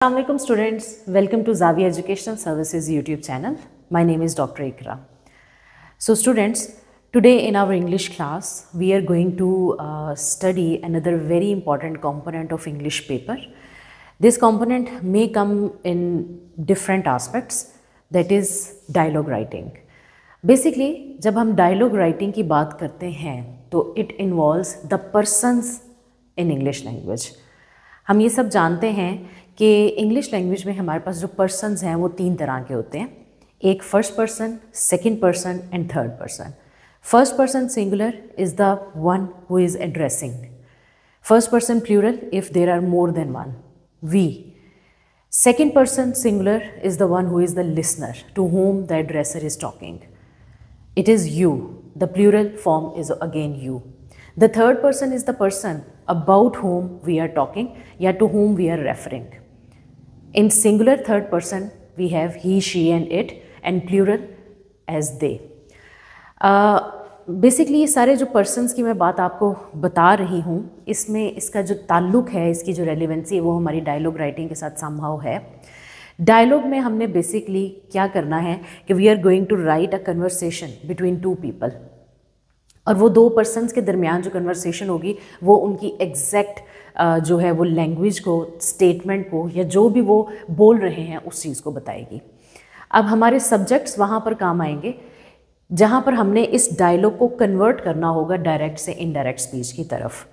Assalamualaikum students, welcome to Zavia Educational Services YouTube channel. My name is Dr. Ikra. So students, today in our English class we are going to study another very important component of English paper. This component may come in different aspects, that is dialogue writing. Basically जब हम dialogue writing की बात करते हैं तो it involves the persons in English language. हम ये सब जानते हैं कि इंग्लिश लैंग्वेज में हमारे पास जो पर्सन्स हैं वो तीन तरह के होते हैं, एक first person, second person and third person. First person singular is the one who is addressing. First person plural if there are more than one, we. Second person singular is the one who is the listener to whom the addresser is talking. It is you. The plural form is again you. The third person is the person about whom we are talking या to whom we are referring. In singular third person we have he, she and it, and plural as they. Basically ये सारे जो persons की मैं बात आपको बता रही हूँ, इसमें इसका जो ताल्लुक है, इसकी जो रेलिवेंसी है वो हमारी डायलॉग राइटिंग के साथ संभव है. डायलॉग में हमने बेसिकली क्या करना है कि we are going to write a conversation between two people, और वो दो पर्सन्स के दरमियान जो कन्वर्सेशन होगी वो उनकी एग्जैक्ट जो है वो लैंग्वेज को, स्टेटमेंट को, या जो भी वो बोल रहे हैं उस चीज़ को बताएगी. अब हमारे सब्जेक्ट्स वहाँ पर काम आएंगे जहाँ पर हमने इस डायलॉग को कन्वर्ट करना होगा डायरेक्ट से इनडायरेक्ट स्पीच की तरफ.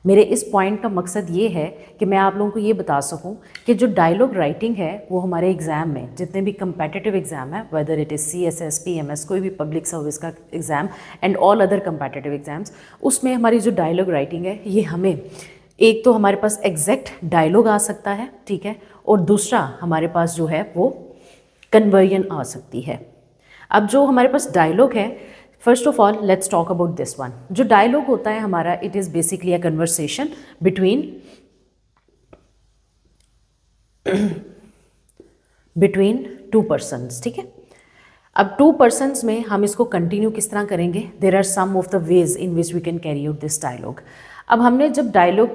मेरे इस पॉइंट का मकसद ये है कि मैं आप लोगों को ये बता सकूं कि जो डायलॉग राइटिंग है वो हमारे एग्ज़ाम में, जितने भी कंपेटिटिव एग्ज़ाम है, whether it is CSS, PMS, कोई भी पब्लिक सर्विस का exam and all other competitive exams, उसमें हमारी जो डायलॉग राइटिंग है ये हमें एक तो हमारे पास एग्जैक्ट डायलॉग आ सकता है, ठीक है, और दूसरा हमारे पास जो है वो कन्वर्जन आ सकती है. अब जो हमारे पास डायलॉग है, first of all let's talk about this one. जो डायलॉग होता है हमारा, it is basically a conversation between to persons, ठीक है. अब टू पर्सन्स में हम इसको कंटिन्यू किस तरह करेंगे, there are some of the ways in which we can carry out this dialogue. अब हमने जब डायलॉग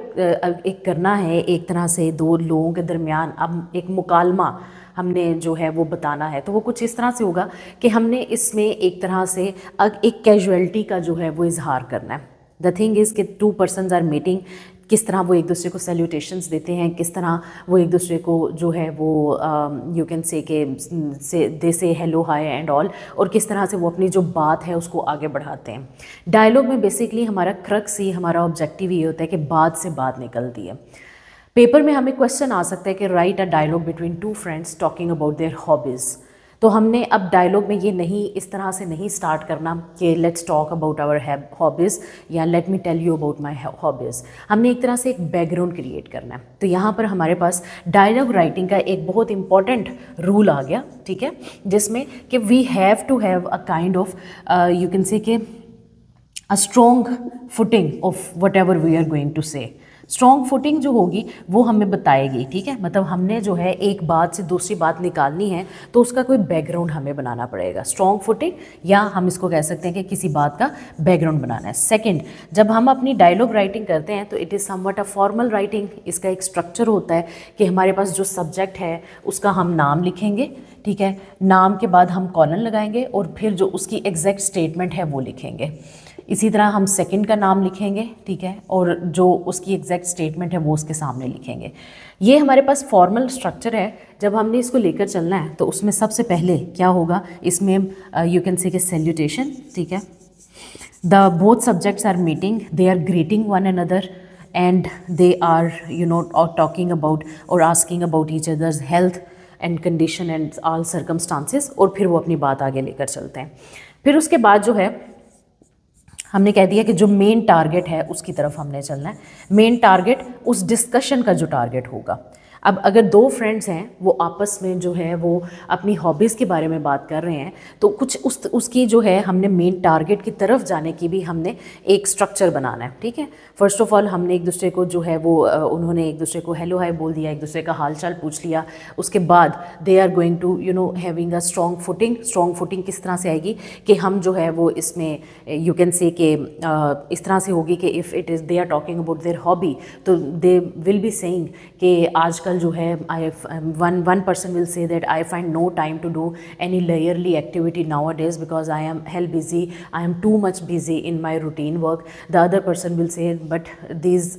एक करना है एक तरह से दो लोगों के दरमियान, अब एक मुकालमा हमने जो है वो बताना है, तो वो कुछ इस तरह से होगा कि हमने इसमें एक तरह से एक कैजुअलिटी का जो है वो इजहार करना है. द थिंग इज़ कि टू पर्सन्स आर मीटिंग, किस तरह वो एक दूसरे को सैल्यूटेशंस देते हैं, किस तरह वो एक दूसरे को जो है वो यू कैन से के दे से हेलो हाय एंड ऑल, और किस तरह से वो अपनी जो बात है उसको आगे बढ़ाते हैं. डायलॉग में बेसिकली हमारा क्रक्स ही, हमारा ऑब्जेक्टिव ये होता है कि बात से बात निकलती है. पेपर में हमें क्वेश्चन आ सकता है कि write a dialogue between two friends talking about their hobbies. तो हमने अब डायलॉग में ये नहीं, इस तरह से नहीं स्टार्ट करना कि let's talk about our hobbies या let me tell you about my hobbies. हमने एक तरह से एक बैकग्राउंड क्रिएट करना है. तो यहाँ पर हमारे पास डायलॉग राइटिंग का एक बहुत इंपॉर्टेंट रूल आ गया, ठीक है, जिसमें कि we have to have a kind of you can say कि a strong footing of whatever we are going to say. Strong footing जो होगी वो हमें बताएगी, ठीक है. मतलब हमने जो है एक बात से दूसरी बात निकालनी है तो उसका कोई बैकग्राउंड हमें बनाना पड़ेगा. स्ट्रॉन्ग फुटिंग, या हम इसको कह सकते हैं कि किसी बात का बैकग्राउंड बनाना है. सेकंड, जब हम अपनी डायलॉग राइटिंग करते हैं तो it is somewhat a formal writing. इसका एक स्ट्रक्चर होता है कि हमारे पास जो सब्जेक्ट है उसका हम नाम लिखेंगे, ठीक है. नाम के बाद हम कॉलन लगाएंगे और फिर जो उसकी एग्जैक्ट स्टेटमेंट है वो लिखेंगे. इसी तरह हम सेकंड का नाम लिखेंगे, ठीक है, और जो उसकी एग्जैक्ट स्टेटमेंट है वो उसके सामने लिखेंगे. ये हमारे पास फॉर्मल स्ट्रक्चर है. जब हमने इसको लेकर चलना है तो उसमें सबसे पहले क्या होगा, इसमें यू कैन से सैल्यूटेशन, ठीक है. The both subjects are meeting, they are greeting one another and they are you know talking about और asking about each others health and condition and all circumstances, और फिर वो अपनी बात आगे लेकर चलते हैं. फिर उसके बाद जो है हमने कह दिया कि जो मेन टारगेट है उसकी तरफ हमने चलना है. मेन टारगेट उस डिस्कशन का जो टारगेट होगा. अब अगर दो फ्रेंड्स हैं वो आपस में जो है वो अपनी हॉबीज़ के बारे में बात कर रहे हैं तो कुछ उसकी जो है हमने मेन टारगेट की तरफ जाने की भी हमने एक स्ट्रक्चर बनाना है, ठीक है. फर्स्ट ऑफ ऑल हमने एक दूसरे को जो है वो उन्होंने एक दूसरे को हेलो हाय बोल दिया, एक दूसरे का हाल चाल पूछ लिया. उसके बाद they are going to you know having a strong footing. Strong footing किस तरह से आएगी कि हम जो है वो इसमें यू कैन से कि इस तरह से होगी कि if it is they are talking about their hobby तो दे विल बी सेइंग कि आज का आजकल जो है one person will say that I find no time to do any layerly activity nowadays because I am hell busy, I am too much busy in my routine work. The other person will say but these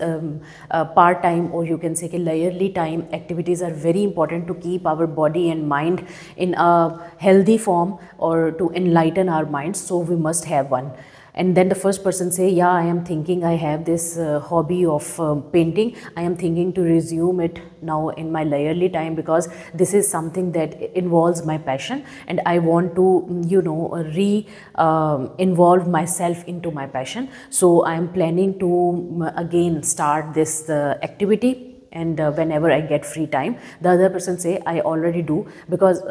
part time, or you can say कि layerly time activities are very important to keep our body and mind in a healthy form or to enlighten our minds, so we must have one. And then the first person say, yeah, I am thinking I have this hobby of painting. I am thinking to resume it now in my layerly time because this is something that involves my passion and I want to, you know, involve myself into my passion. So I am planning to again start this activity. And whenever I get free time. The other person say, I already do because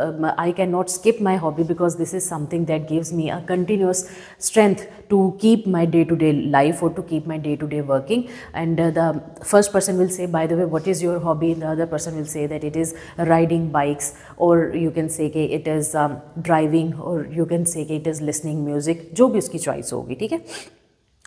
I cannot skip my hobby because this is something that gives me a continuous strength to keep my day-to-day life or to keep my day-to-day working. And the first person will say, by the way, what is your hobby? The other person will say that it is riding bikes, or you can say कि it is driving, or you can say कि it is listening music, जो भी उसकी choice होगी, ठीक है।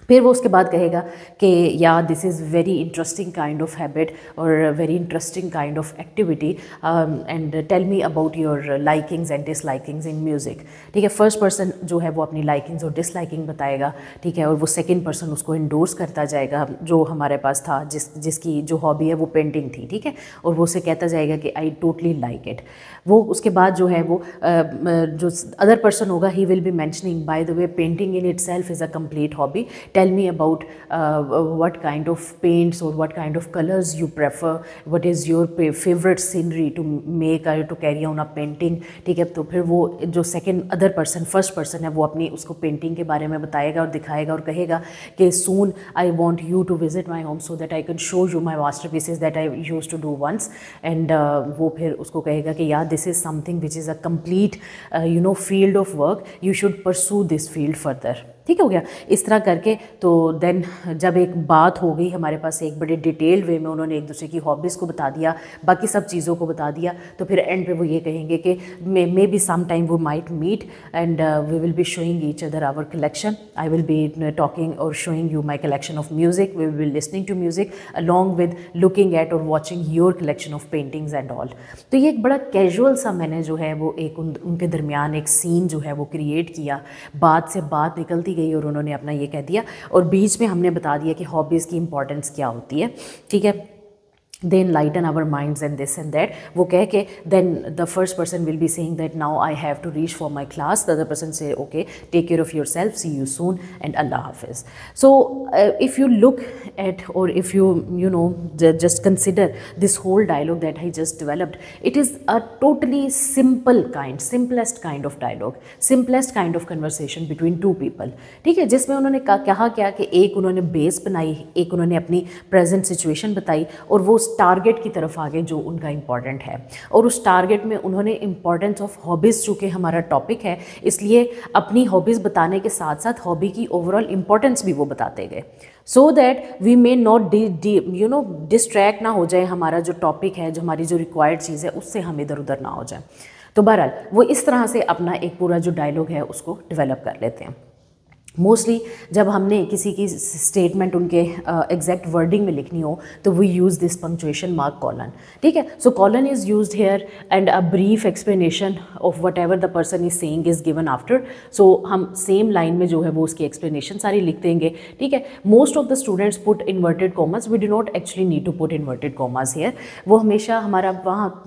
फिर वो उसके बाद कहेगा कि yeah this is very interesting kind of habit और very interesting kind of activity and tell me about your likings and dislikings in music, ठीक है। फर्स्ट पर्सन जो है वो अपनी लाइकिंग्स और डिसलाइकिंग बताएगा, ठीक है, और वो सेकंड पर्सन उसको इंडोर्स करता जाएगा। जो हमारे पास था जिसकी जो हॉबी है वो पेंटिंग थी, ठीक है, और वो उसे कहता जाएगा कि आई टोटली लाइक इट। वो उसके बाद जो है वो जो अदर पर्सन होगा he will be mentioning, by the way painting in it self is a complete hobby, tell me about what kind of paints or what kind of colors you prefer, what is your favorite scenery to make or to carry on a painting, ठीक है। तो फिर वो जो second other person first person है वो अपनी उसको पेंटिंग के बारे में बताएगा और दिखाएगा और कहेगा कि soon I want you to visit my home so that I can show you my masterpieces that I used to do once, and वो फिर उसको कहेगा कि यार this is something which is a complete you know field of work, you should pursue this field further, ठीक हो गया। इस तरह करके तो देन जब एक बात हो गई हमारे पास, एक बड़े डिटेल्ड वे में उन्होंने एक दूसरे की हॉबीज़ को बता दिया, बाकी सब चीज़ों को बता दिया, तो फिर एंड पे वो ये कहेंगे कि मे बी सम टाइम वो might meet and we will be showing each other our collection, I will be talking और showing you my collection of music, we will be listening to music along with looking at और watching your collection of paintings and all. तो ये एक बड़ा casual सा मैंने जो है वो एक उनके दरमियान एक सीन जो है वो क्रिएट किया, बात से बात निकलती गई और उन्होंने अपना ये कह दिया, और बीच में हमने बता दिया कि हॉबीज़ की इंपॉर्टेंस क्या होती है, ठीक है। they enlighten our minds and this and that, वो कह के then the first person will be saying that now I have to reach for my class, the other person say okay, take care of yourself, see you soon and Allah Hafiz. So if you look at, or if you know just consider this whole dialogue that I just developed, it is a totally simplest kind of dialogue, simplest kind of conversation between two people, ठीक है, जिसमें उन्होंने कहा क्या कि एक उन्होंने base बनाई, एक उन्होंने अपनी प्रेजेंट सिचुएशन बताई, और वो टारगेट की तरफ आगे जो उनका इम्पॉर्टेंट है, और उस टारगेट में उन्होंने इम्पॉर्टेंस ऑफ हॉबीज़, चूँकि हमारा टॉपिक है इसलिए अपनी हॉबीज़ बताने के साथ साथ हॉबी की ओवरऑल इम्पॉर्टेंस भी वो बताते गए, so that we may not distract ना हो जाए, हमारा जो टॉपिक है, जो हमारी जो रिक्वायर्ड चीज़ है उससे हम इधर उधर ना हो जाए। तो बहरहाल वो इस तरह से अपना एक पूरा जो डायलॉग है उसको डेवलप कर लेते हैं। मोस्टली जब हमने किसी की स्टेटमेंट उनके एग्जैक्ट वर्डिंग में लिखनी हो तो we use this punctuation mark colon, ठीक है। So colon is used here and a brief explanation of whatever the person is saying is given after. So हम सेम लाइन में जो है वो उसकी एक्सप्लेनेशन सारी लिख देंगे, ठीक है। Most of the students put inverted commas, we do not actually need to put inverted commas here. वो हमेशा हमारा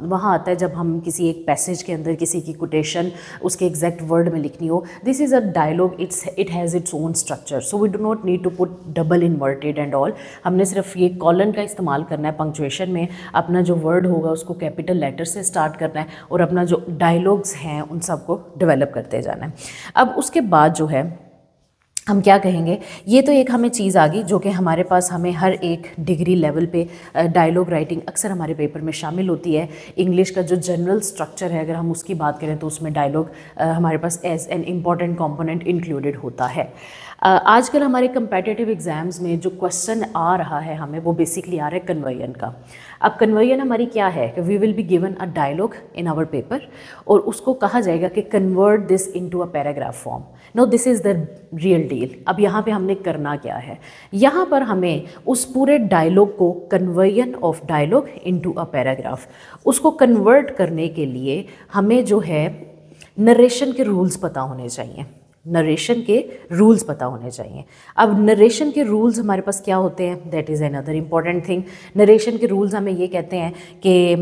वहाँ आता है जब हम किसी एक पैसेज के अंदर किसी की कोटेशन उसके एग्जैक्ट वर्ड में लिखनी हो। This is a dialogue, it has its own structure, so we do not need to put double inverted and all। हमने सिर्फ ये कॉलन का इस्तेमाल करना है पंक्चुएशन में, अपना जो वर्ड होगा उसको कैपिटल लेटर से स्टार्ट करना है और अपना जो डायलॉग्स हैं उन सबको डेवलप करते जाना है। अब उसके बाद जो है हम क्या कहेंगे, ये तो एक हमें चीज़ आ गई जो कि हमारे पास हमें हर एक डिग्री लेवल पे डायलॉग राइटिंग अक्सर हमारे पेपर में शामिल होती है। इंग्लिश का जो जनरल स्ट्रक्चर है अगर हम उसकी बात करें तो उसमें डायलॉग हमारे पास as an important component included होता है। आजकल हमारे कंपेटिटिव एग्जाम्स में जो क्वेश्चन आ रहा है हमें, वो बेसिकली आ रहा है कन्वर्जन का। अब कन्वर्जन हमारी क्या है कि we will be given a dialogue in our paper और उसको कहा जाएगा कि convert this into a paragraph form. No, this is the real deal. अब यहाँ पे हमने करना क्या है, यहाँ पर हमें उस पूरे डायलॉग को, conversion of dialogue into a paragraph, उसको कन्वर्ट करने के लिए हमें जो है नरेशन के रूल्स पता होने चाहिए। नरेशन के रूल्स पता होने चाहिए। अब नरेशन के रूल्स हमारे पास क्या होते हैं, that is another important thing. Narration के रूल्स हमें ये कहते हैं कि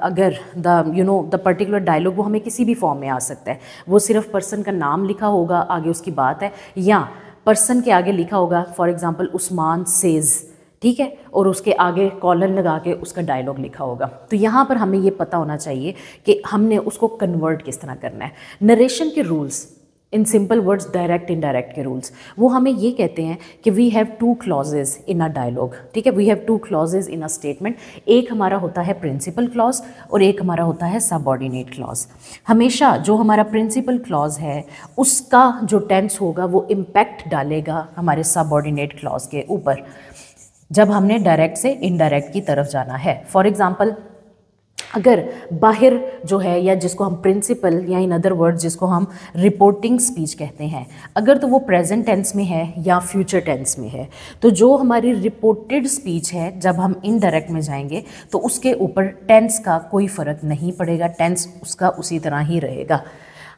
अगर द पर्टिकुलर डायलॉग वो हमें किसी भी फॉर्म में आ सकता है। वो सिर्फ पर्सन का नाम लिखा होगा, आगे उसकी बात है, या पर्सन के आगे लिखा होगा फॉर एग्जाम्पल उस्मान सेज, ठीक है, और उसके आगे कॉलन लगा के उसका डायलॉग लिखा होगा। तो यहाँ पर हमें ये पता होना चाहिए कि हमने उसको कन्वर्ट किस तरह करना है। नरेशन के rules, in simple words direct indirect के रूल्स, वो हमें ये कहते हैं कि we have two clauses in a dialogue, ठीक है, we have two clauses in a statement. एक हमारा होता है प्रिंसिपल क्लॉज और एक हमारा होता है सबऑर्डिनेट क्लॉज। हमेशा जो हमारा प्रिंसिपल क्लॉज है उसका जो टेंस होगा वो इम्पैक्ट डालेगा हमारे सबऑर्डिनेट क्लॉज के ऊपर जब हमने डायरेक्ट से इनडायरेक्ट की तरफ जाना है। फॉर एग्जाम्पल, अगर बाहर जो है, या जिसको हम प्रिंसिपल या इन अदर वर्ड्स जिसको हम रिपोर्टिंग स्पीच कहते हैं, अगर तो वो प्रेजेंट टेंस में है या फ्यूचर टेंस में है, तो जो हमारी रिपोर्टेड स्पीच है जब हम इनडायरेक्ट में जाएंगे तो उसके ऊपर टेंस का कोई फ़र्क नहीं पड़ेगा, टेंस उसका उसी तरह ही रहेगा।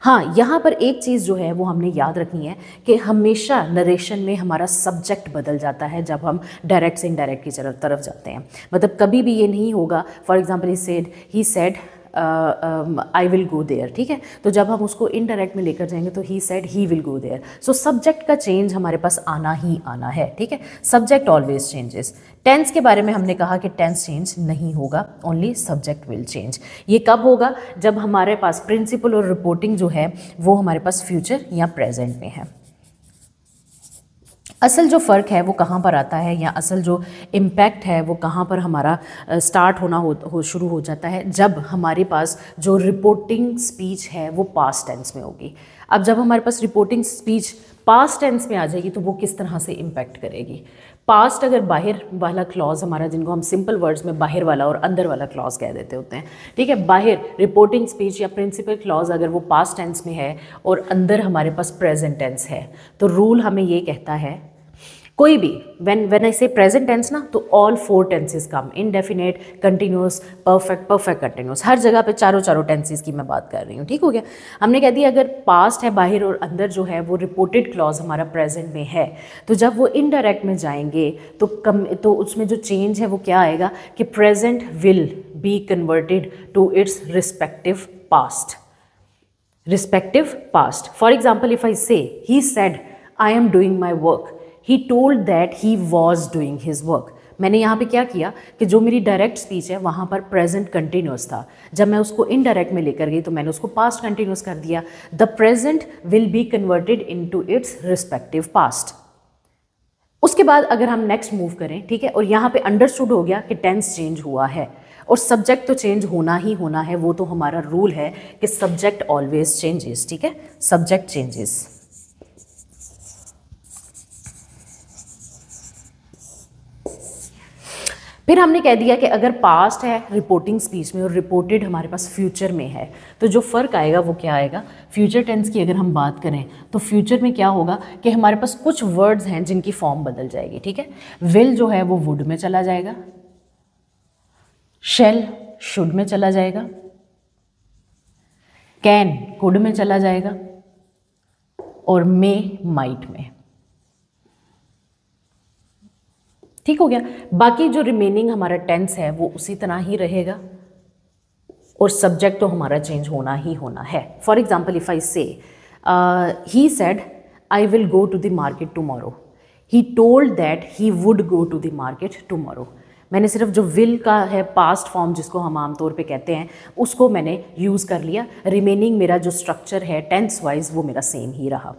हाँ, यहाँ पर एक चीज़ जो है वो हमने याद रखनी है कि हमेशा नरेशन में हमारा सब्जेक्ट बदल जाता है जब हम डायरेक्ट से इनडायरेक्ट की तरफ जाते हैं। मतलब कभी भी ये नहीं होगा for example he said I will go there, ठीक है, तो जब हम उसको इनडायरेक्ट में लेकर जाएंगे तो he said he will go there. So subject का चेंज हमारे पास आना ही आना है, ठीक है, सब्जेक्ट ऑलवेज चेंजेस। टेंस के बारे में हमने कहा कि टेंस चेंज नहीं होगा, ओनली सब्जेक्ट विल चेंज। ये कब होगा, जब हमारे पास प्रिंसिपल और रिपोर्टिंग जो है वो हमारे पास फ्यूचर या प्रेजेंट में है। असल जो फ़र्क है वो कहाँ पर आता है, या असल जो इम्पैक्ट है वो कहाँ पर हमारा स्टार्ट होना शुरू हो जाता है, जब हमारे पास जो रिपोर्टिंग स्पीच है वो पास्ट टेंस में होगी। अब जब हमारे पास रिपोर्टिंग स्पीच पास्ट टेंस में आ जाएगी तो वो किस तरह से इम्पैक्ट करेगी। पास्ट अगर बाहर वाला क्लॉज हमारा, जिनको हम सिंपल वर्ड्स में बाहर वाला और अंदर वाला क्लॉज कह देते होते हैं, ठीक है, बाहर रिपोर्टिंग स्पीच या प्रिंसिपल क्लॉज अगर वो पास्ट टेंस में है और अंदर हमारे पास प्रेजेंट टेंस है, तो रूल हमें ये कहता है कोई भी व्हेन आई से प्रेजेंट टेंस ना, तो all 4 tenses come, indefinite, continuous, perfect, perfect continuous, हर जगह पे चारों टेंसेस की मैं बात कर रही हूँ, ठीक हो गया। हमने कह दिया अगर पास्ट है बाहर और अंदर जो है वो रिपोर्टेड क्लॉज हमारा प्रेजेंट में है, तो जब वो इनडायरेक्ट में जाएंगे तो उसमें जो चेंज है वो क्या आएगा कि present will be converted to its respective past, respective past. For example, if I say he said I am doing my work, he told that he was doing his work. मैंने यहाँ पे क्या किया कि जो मेरी डायरेक्ट स्पीच है वहाँ पर प्रेजेंट कंटिन्यूस था, जब मैं उसको इनडायरेक्ट में लेकर गई तो मैंने उसको पास्ट कंटिन्यूस कर दिया। The present will be converted into its respective past. उसके बाद अगर हम नेक्स्ट मूव करें, ठीक है, और यहाँ पे अंडरस्टूड हो गया कि टेंस चेंज हुआ है और सब्जेक्ट तो चेंज होना ही होना है, वो तो हमारा रूल है कि सब्जेक्ट ऑलवेज चेंजेस, ठीक है, सब्जेक्ट चेंजेस। फिर हमने कह दिया कि अगर पास्ट है रिपोर्टिंग स्पीच में और रिपोर्टेड हमारे पास फ्यूचर में है, तो जो फ़र्क आएगा वो क्या आएगा। फ्यूचर टेंस की अगर हम बात करें तो फ्यूचर में क्या होगा कि हमारे पास कुछ वर्ड्स हैं जिनकी फॉर्म बदल जाएगी, ठीक है। विल जो है वो वुड में चला जाएगा, शेल शुड में चला जाएगा, कैन कुड में चला जाएगा और मे माइट में, ठीक हो गया। बाकी जो रिमेनिंग हमारा टेंस है वो उसी तरह ही रहेगा और सब्जेक्ट तो हमारा चेंज होना ही होना है। For example, if I say he said I will go to the market tomorrow, he told that he would go to the market tomorrow. मैंने सिर्फ जो विल का है पास्ट फॉर्म जिसको हम आमतौर पे कहते हैं उसको मैंने यूज़ कर लिया, रिमेनिंग मेरा जो स्ट्रक्चर है टेंस वाइज वो मेरा सेम ही रहा।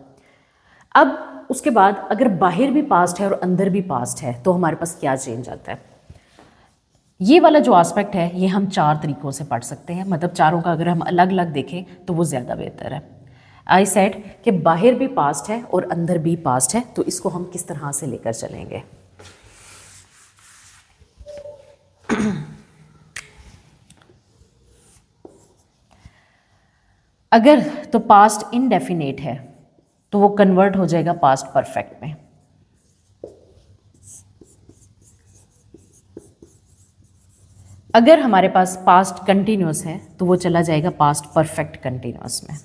अब उसके बाद अगर बाहर भी पास्ट है और अंदर भी पास्ट है तो हमारे पास क्या चेंज आता है। ये वाला जो एस्पेक्ट है ये हम 4 तरीकों से पढ़ सकते हैं, मतलब चारों का अगर हम अलग अलग देखें तो वो ज़्यादा बेहतर है। आई सेड कि बाहर भी पास्ट है और अंदर भी पास्ट है, तो इसको हम किस तरह से लेकर चलेंगे। अगर तो पास्ट इनडेफिनेट है तो वो कन्वर्ट हो जाएगा पास्ट परफेक्ट में। अगर हमारे पास पास्ट कंटिन्यूस है तो वो चला जाएगा पास्ट परफेक्ट कंटिन्यूस में।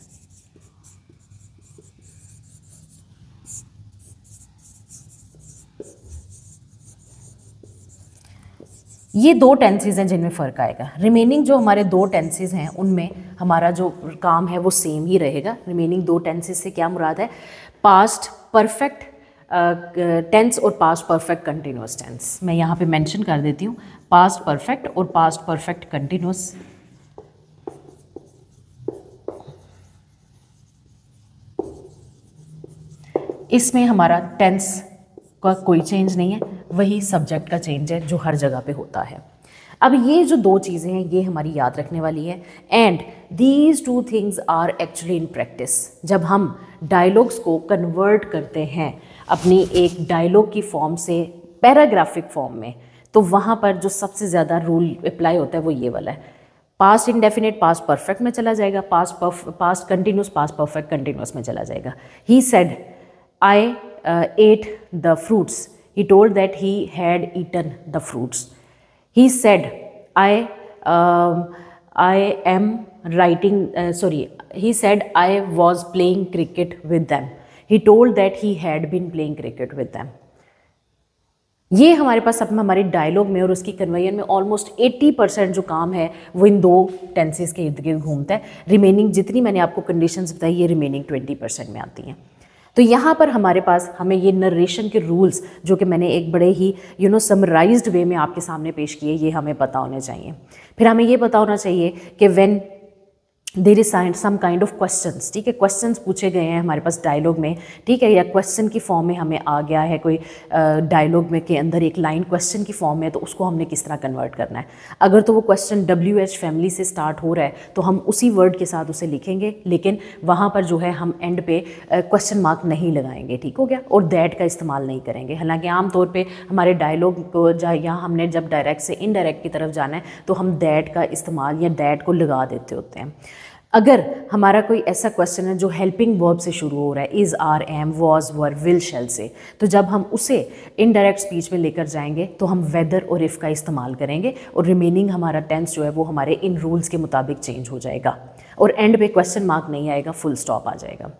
ये दो टेंसेज हैं जिनमें फ़र्क आएगा। रिमेनिंग जो हमारे दो टेंसेज हैं उनमें हमारा जो काम है वो सेम ही रहेगा। रिमेनिंग दो टेंसेज से क्या मुराद है, पास्ट परफेक्ट टेंस और पास्ट परफेक्ट कंटिन्यूस टेंस। मैं यहाँ पे मेंशन कर देती हूँ, पास्ट परफेक्ट और पास्ट परफेक्ट कंटिन्यूस। इसमें हमारा टेंस का कोई चेंज नहीं है, वही सब्जेक्ट का चेंज है जो हर जगह पे होता है। अब ये जो दो चीज़ें हैं ये हमारी याद रखने वाली है, and these two things are actually in practice. जब हम डायलॉग्स को कन्वर्ट करते हैं अपनी एक डायलॉग की फॉर्म से पैराग्राफिक फॉर्म में, तो वहाँ पर जो सबसे ज़्यादा रूल अप्लाई होता है वो ये वाला है, पास्ट इंडेफिनिट पास्ट परफेक्ट में चला जाएगा, past continuous past perfect continuous में चला जाएगा। ही said I ate the fruits. He told that he had eaten the fruits. He said, I am writing, he said, I was playing cricket with them. He told that he had been playing cricket with them. ये हमारे पास अब हमारे dialogue में और उसकी कन्वेयन में almost 80% जो काम है वो इन दो टेंसेस के इर्द गिर्द घूमता है। रिमेनिंग जितनी मैंने आपको कंडीशंस बताई ये रिमेनिंग 20% में आती हैं। तो यहाँ पर हमारे पास हमें ये नरेशन के रूल्स जो कि मैंने एक बड़े ही समराइज्ड वे में आपके सामने पेश किए, ये हमें पता होने चाहिए। फिर हमें ये पता होना चाहिए कि when there is some kind of questions, ठीक है, क्वेश्चंस पूछे गए हैं हमारे पास डायलॉग में, ठीक है, या क्वेश्चन की फॉर्म में हमें आ गया है कोई डायलॉग में के अंदर एक लाइन क्वेश्चन की फॉर्म में, तो उसको हमने किस तरह कन्वर्ट करना है। अगर तो वो क्वेश्चन WH फैमिली से स्टार्ट हो रहा है तो हम उसी वर्ड के साथ उसे लिखेंगे, लेकिन वहाँ पर जो है हम एंड पे क्वेश्चन मार्क नहीं लगाएंगे, ठीक हो गया, और दैट का इस्तेमाल नहीं करेंगे। हालांकि आमतौर पर हमारे डायलॉग को यहाँ हमने जब डायरेक्ट से इनडायरेक्ट की तरफ जाना है तो हम दैट का इस्तेमाल या दैट को लगा देते होते हैं। अगर हमारा कोई ऐसा क्वेश्चन है जो हेल्पिंग वर्ब से शुरू हो रहा है, is, are, am, was, were, will, shall से, तो जब हम उसे इनडायरेक्ट स्पीच में लेकर जाएंगे तो हम वेदर और इफ़ का इस्तेमाल करेंगे, और रिमेनिंग हमारा टेंस जो है वो हमारे इन रूल्स के मुताबिक चेंज हो जाएगा, और एंड पे क्वेश्चन मार्क नहीं आएगा, फुल स्टॉप आ जाएगा।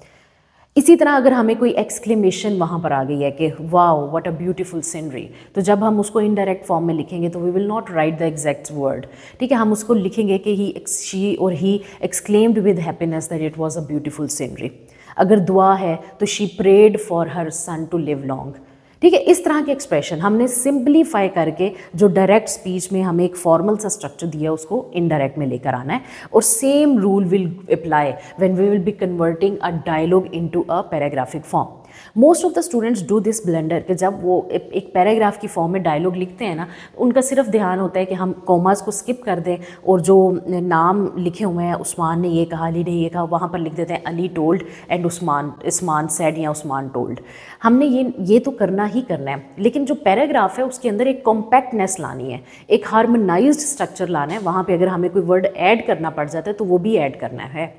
इसी तरह अगर हमें कोई एक्सक्लेमेशन वहाँ पर आ गई है कि wow what a beautiful scenery, तो जब हम उसको इनडायरेक्ट फॉर्म में लिखेंगे तो we will not write the exact word, ठीक है, हम उसको लिखेंगे कि she or he exclaimed with happiness that it was a beautiful scenery. अगर दुआ है तो she prayed for her son to live long, ठीक है। इस तरह के एक्सप्रेशन हमने सिंप्लीफाई करके जो डायरेक्ट स्पीच में हमें एक फॉर्मल सा स्ट्रक्चर दिया उसको इनडायरेक्ट में लेकर आना है, और same rule will apply when we will be converting a dialogue into a paragraphic form. Most of the students do this blunder कि जब वो एक पैराग्राफ की फॉर्म में डायलॉग लिखते हैं ना, उनका सिर्फ ध्यान होता है कि हम कॉमास को स्किप कर दें और जो नाम लिखे हुए हैं, उस्मान ने ये कहा, अली ने ये कहा, वहाँ पर लिख देते हैं Ali told and Usman said या उस्मान टोल्ड। हमने ये तो करना ही करना है, लेकिन जो पैराग्राफ है उसके अंदर एक कॉम्पैक्टनेस लानी है, एक हार्मोनाइज्ड स्ट्रक्चर लाना है। वहाँ पे अगर हमें कोई वर्ड ऐड करना पड़ जाता है तो वो भी ऐड करना है।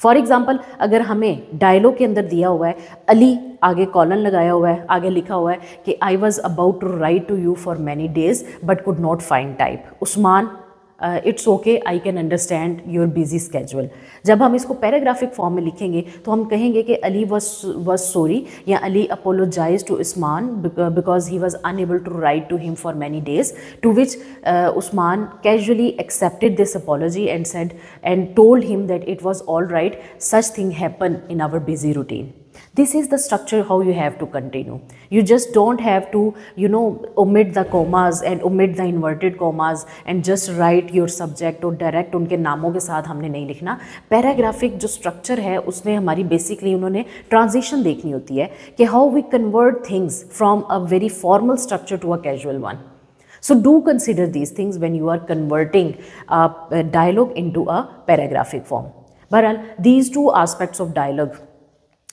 फॉर एग्जाम्पल अगर हमें डायलॉग के अंदर दिया हुआ है अली, आगे कॉलन लगाया हुआ है, आगे लिखा हुआ है कि I was about to write to you for many days but could not find time, Usman it's okay I can understand your busy schedule. जब हम इसको पैराग्राफिक फॉर्म में लिखेंगे तो हम कहेंगे कि अली वॉज सॉरी या Ali apologise to Usman because he was unable to write to him for many days, to which Usman casually accepted this apology and said and told him that it was all right, such thing happen in our busy routine. This is the structure how you have to continue. You just don't have to, omit the commas and omit the inverted commas and just write your subject और direct उनके नामों के साथ हमने नहीं लिखना। Paragraphic जो structure है उसमें हमारी बेसिकली उन्होंने ट्रांजिशन देखनी होती है कि how we convert things from a very formal structure to a casual one. So do consider these things when you are converting a dialogue into a paragraphic form. बहरहाल these two aspects of dialogue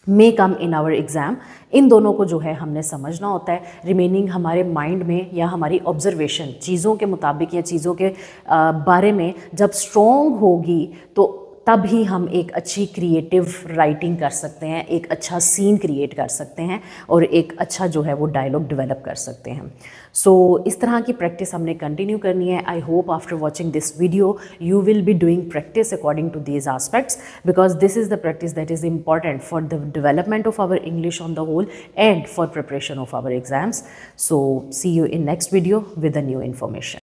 may come in our exam, इन दोनों को जो है हमने समझना होता है। रिमेनिंग हमारे माइंड में या हमारी ऑब्जर्वेशन चीज़ों के मुताबिक या चीज़ों के बारे में जब स्ट्रॉन्ग होगी तो तब ही हम एक अच्छी क्रिएटिव राइटिंग कर सकते हैं, एक अच्छा सीन क्रिएट कर सकते हैं और एक अच्छा जो है वो डायलॉग डेवलप कर सकते हैं। सो इस तरह की प्रैक्टिस हमने कंटिन्यू करनी है। I hope after watching this video you will be doing practice according to these aspects, because this is the practice that is important for the development of our English on the whole and for preparation of our exams. So see you in next video with a new information.